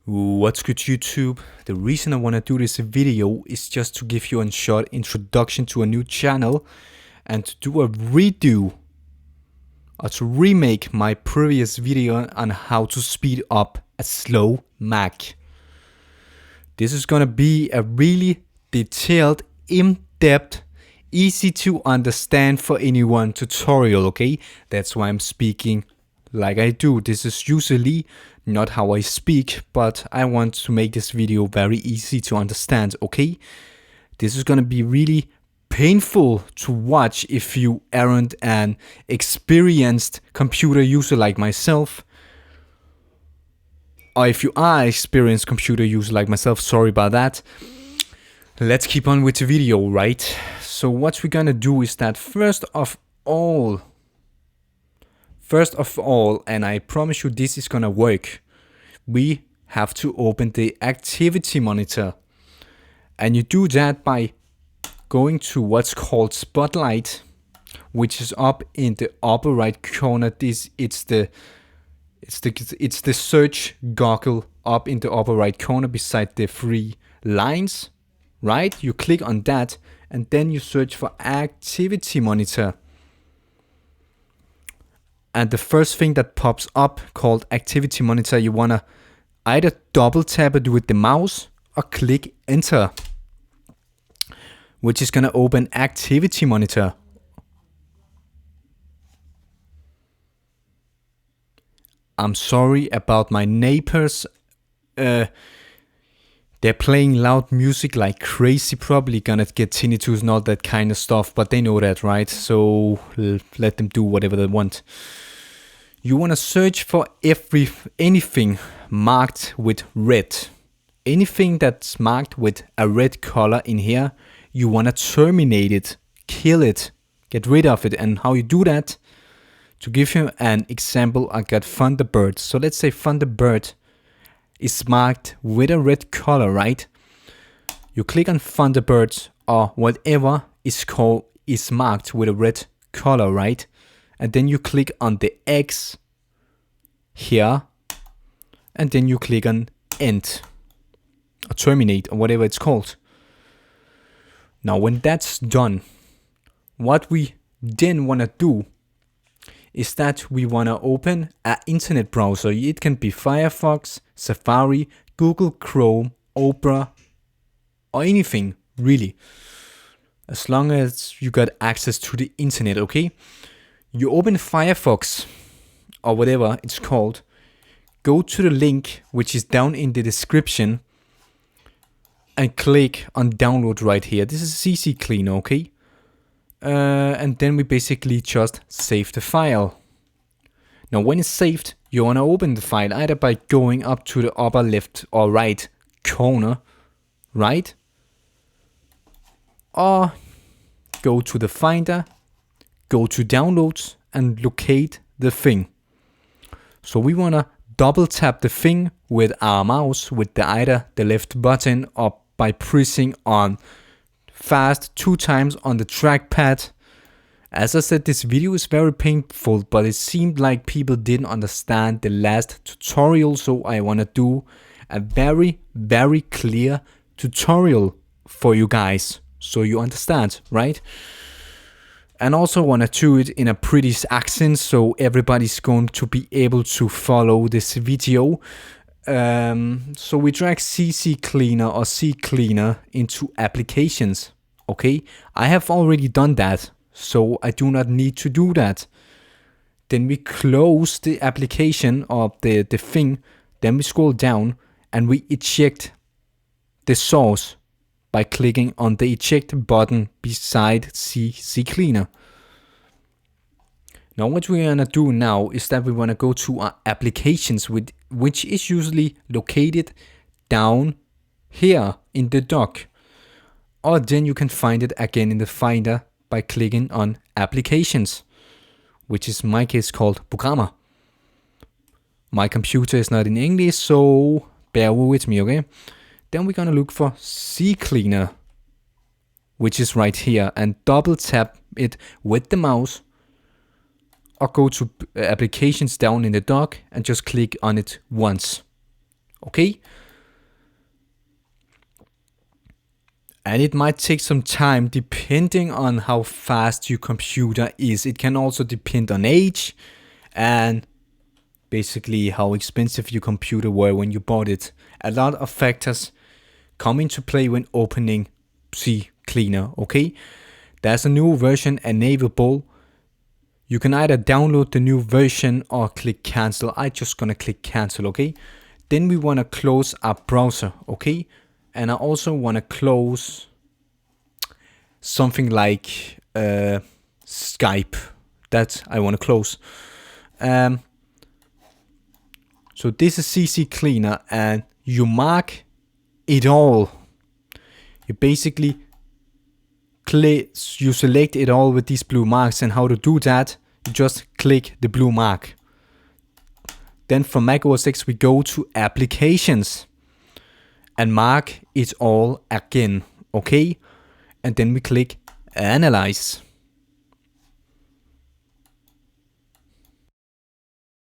What's good, YouTube? The reason I want to do this video is just to give you a short introduction to a new channel and to do a redo or to remake my previous video on how to speed up a slow Mac. This is gonna be a really detailed, in-depth, easy to understand for anyone tutorial, okay? That's why I'm speaking like I do. This is usually not how I speak, but I want to make this video very easy to understand, okay? This is gonna be really painful to watch if you aren't an experienced computer user like myself. Or if you are an experienced computer user like myself, sorry about that. Let's keep on with the video, right? So what we're gonna do is that first of all, and I promise you this is gonna work, we have to open the activity monitor. And you do that by going to what's called Spotlight, which is up in the upper right corner. It's the search goggle up in the upper right corner beside the three lines, right? You click on that and then you search for activity monitor. And the first thing that pops up called activity monitor, you wanna either double tap it with the mouse or click enter, which is gonna open activity monitor. I'm sorry about my neighbors. They're playing loud music like crazy, probably gonna get tinnitus and all that kind of stuff, but they know that, right? So let them do whatever they want. You want to search for anything marked with red. Anything that's marked with a red color in here, you want to terminate it, kill it, get rid of it. And how you do that, to give you an example, I got Thunderbird. So let's say Thunderbird is marked with a red color, right? You click on Thunderbird or whatever is marked with a red color, right? And then you click on the X here, and then you click on end or terminate or whatever it's called. Now when that's done, what we then want to do is that we want to open an internet browser. It can be Firefox, Safari, Google Chrome, Opera, or anything really, as long as you got access to the internet, okay? You open Firefox or whatever it's called, go to the link which is down in the description and click on download right here. This is CC Cleaner, okay? And then we basically just save the file. Now when it's saved, you want to open the file either by going up to the upper left or right corner, right? Or go to the Finder, go to downloads and locate the thing. So we want to double tap the thing with our mouse with either the left button or by pressing on fast 2 times on the trackpad. As I said, this video is very painful, but it seemed like people didn't understand the last tutorial, so I want to do a very, very clear tutorial for you guys so you understand, right? And also want to do it in a British accent so everybody's going to be able to follow this video. So we drag CC Cleaner or C Cleaner into applications, okay? I have already done that, so I do not need to do that. Then we close the application or the thing, then we scroll down and we eject the source by clicking on the eject button beside CC Cleaner. Now what we're gonna do now is that we wanna go to our applications, which is usually located down here in the dock. Or then you can find it again in the Finder by clicking on applications, which is in my case called Programmer. My computer is not in English, so bear with me, okay? Then we're gonna look for C Cleaner, which is right here, and double tap it with the mouse or go to applications down in the dock and just click on it once. Okay? And it might take some time depending on how fast your computer is. It can also depend on age and basically how expensive your computer were when you bought it. A lot of factors come into play when opening CCleaner, okay? There's a new version available. You can either download the new version or click cancel. I'm just gonna click cancel, okay? Then we wanna close our browser, okay? And I also wanna close something like Skype. That I wanna close. So this is CCleaner and you mark it all. You basically you select it all with these blue marks, and how to do that, you just click the blue mark. Then from Mac OS X we go to applications and mark it all again, okay? And then we click analyze.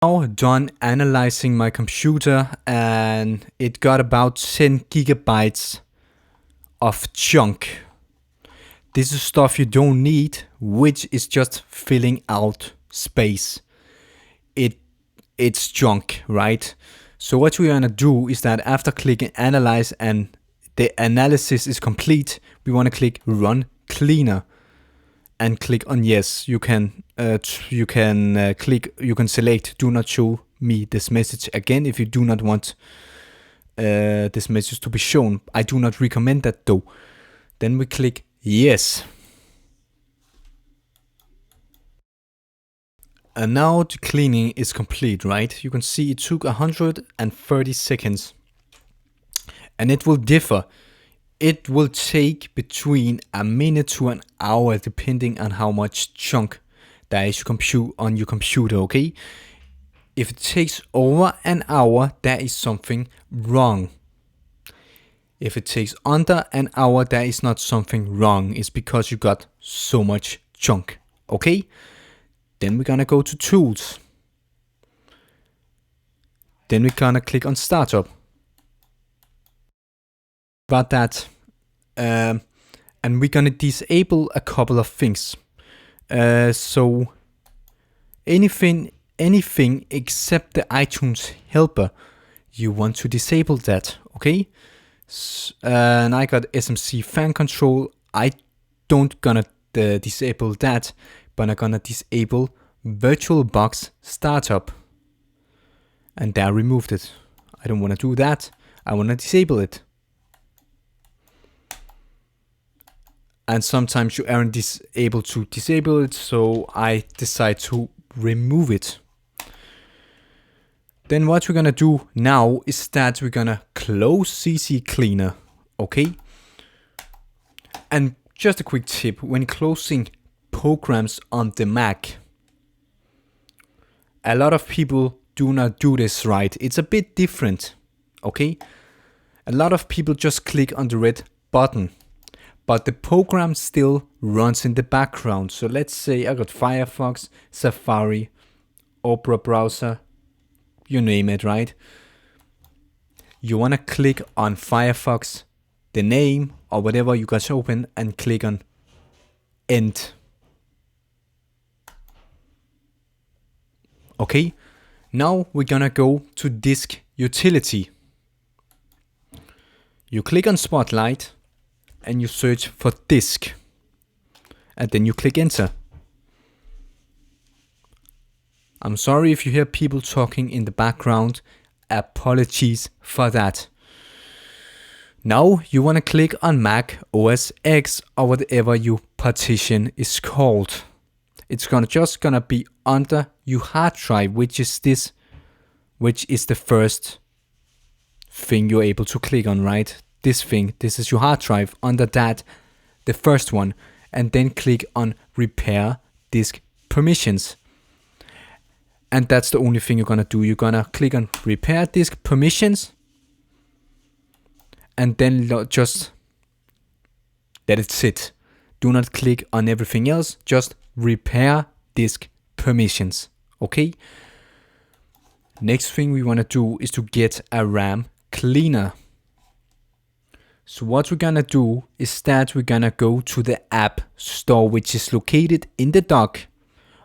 Now done analyzing my computer, and it got about 10 gigabytes of junk. This is stuff you don't need, which is just filling out space. It's junk, right? So what we're gonna do is that after clicking analyze and the analysis is complete, we wanna click run cleaner and click on yes. You can select do not show me this message again if you do not want this message to be shown. I do not recommend that though. Then we click yes. And now the cleaning is complete, right? You can see it took 130 seconds. And it will differ. It will take between a minute to an hour depending on how much junk there is on your computer, okay? If it takes over an hour, there is something wrong. If it takes under an hour, there is not something wrong. It's because you got so much junk, okay? Then we're gonna go to tools. Then we're gonna click on startup. About that. And we're gonna disable a couple of things. So anything except the iTunes helper, you want to disable that, okay? And I got SMC fan control. I don't gonna disable that, but I'm gonna disable VirtualBox startup. And there I removed it. I don't wanna do that. I wanna disable it. And sometimes you aren't able to disable it, so I decide to remove it. Then what we're gonna do now is that we're gonna close CCleaner, okay? And just a quick tip, when closing programs on the Mac, a lot of people do not do this right. It's a bit different, okay? A lot of people just click on the red button, but the program still runs in the background. So let's say I got Firefox, Safari, Opera browser, you name it, right? You wanna click on Firefox, the name or whatever you got open, and click on end. Okay, now we're gonna go to disk utility. You click on Spotlight and you search for disk, and then you click enter. I'm sorry if you hear people talking in the background. Apologies for that. Now you want to click on Mac OS X or whatever your partition is called. It's just gonna be under your hard drive, which is the first thing you're able to click on, right? This is your hard drive. Under that, the first one, and then click on repair disk permissions. And that's the only thing you're gonna do. You're gonna click on repair disk permissions, and then just let it sit. Do not click on everything else, just repair disk permissions, okay? Next thing we wanna do is to get a RAM cleaner. So what we're gonna do is that we're gonna go to the app store, which is located in the dock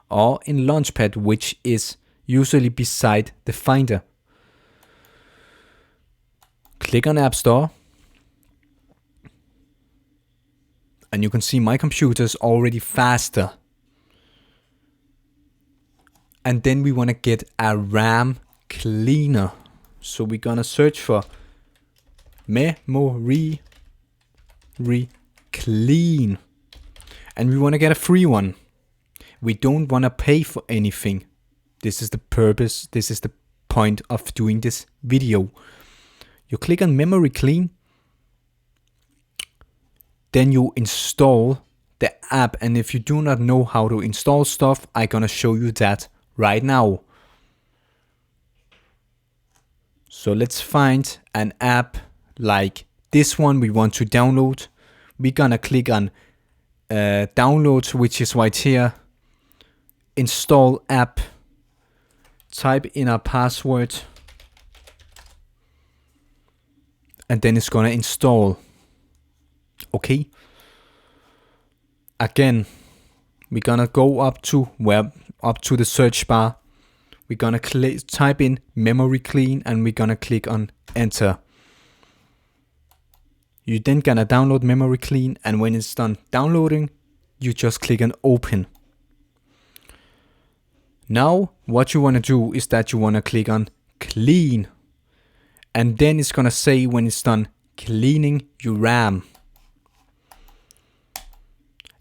or in Launchpad, which is usually beside the Finder. Click on App Store. And you can see my computer is already faster. And then we want to get a RAM cleaner. So we're gonna search for memory clean. And we want to get a free one. We don't want to pay for anything. This is the purpose. This is the point of doing this video. You click on memory clean. Then you install the app. And if you do not know how to install stuff, I'm gonna show you that right now. So let's find an app like this one we want to download. We're gonna click on download, which is right here. Install app. Type in our password. And then it's gonna install. Okay. Again, we're gonna go up to the search bar. We're gonna type in memory clean and we're gonna click on enter. You're then gonna download memory clean, and when it's done downloading, you just click on open. Now what you wanna do is that you wanna click on clean, and then it's gonna say when it's done cleaning your RAM.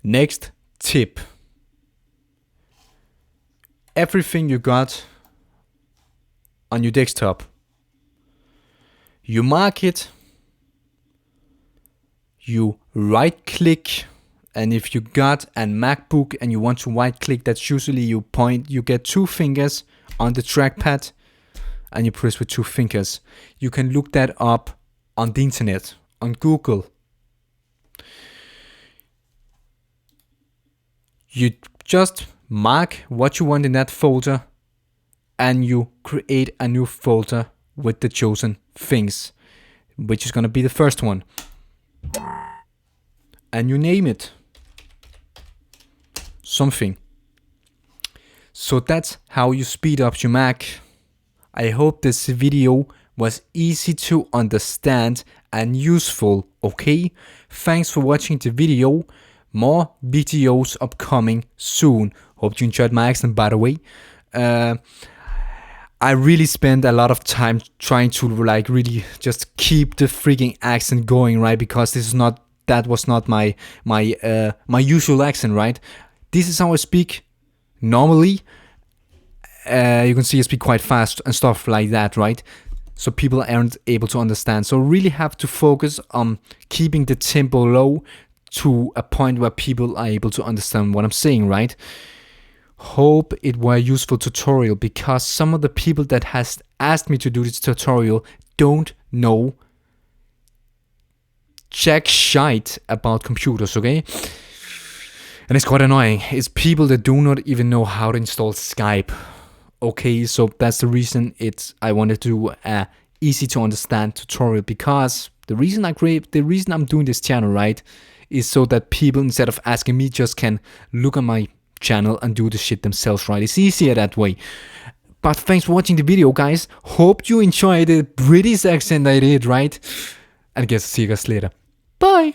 Next tip. Everything you got on your desktop, you mark it, you right click, and if you got a MacBook and you want to right click, that's usually you get 2 fingers on the trackpad and you press with 2 fingers. You can look that up on the internet, on Google. You just mark what you want in that folder and you create a new folder with the chosen things, which is going to be the first one. And you name it something. So that's how you speed up your Mac. I hope this video was easy to understand and useful, okay? Thanks for watching the video. More videos upcoming soon. Hope you enjoyed my accent, by the way. I really spent a lot of time trying to like really just keep the freaking accent going, right? Because that was not my usual accent, right? This is how I speak normally. You can see I speak quite fast and stuff like that, right? So people aren't able to understand. So really have to focus on keeping the tempo low to a point where people are able to understand what I'm saying, right? Hope it were a useful tutorial, because some of the people that has asked me to do this tutorial don't know jack shite about computers, okay? And it's quite annoying. It's people that do not even know how to install Skype. Okay, so that's the reason I wanted to do a easy to understand tutorial, because the reason I'm doing this channel, right, is so that people, instead of asking me, just can look on my channel and do the shit themselves, right? It's easier that way. But thanks for watching the video, guys. Hope you enjoyed the British accent I did, right? And I guess I'll see you guys later. Bye!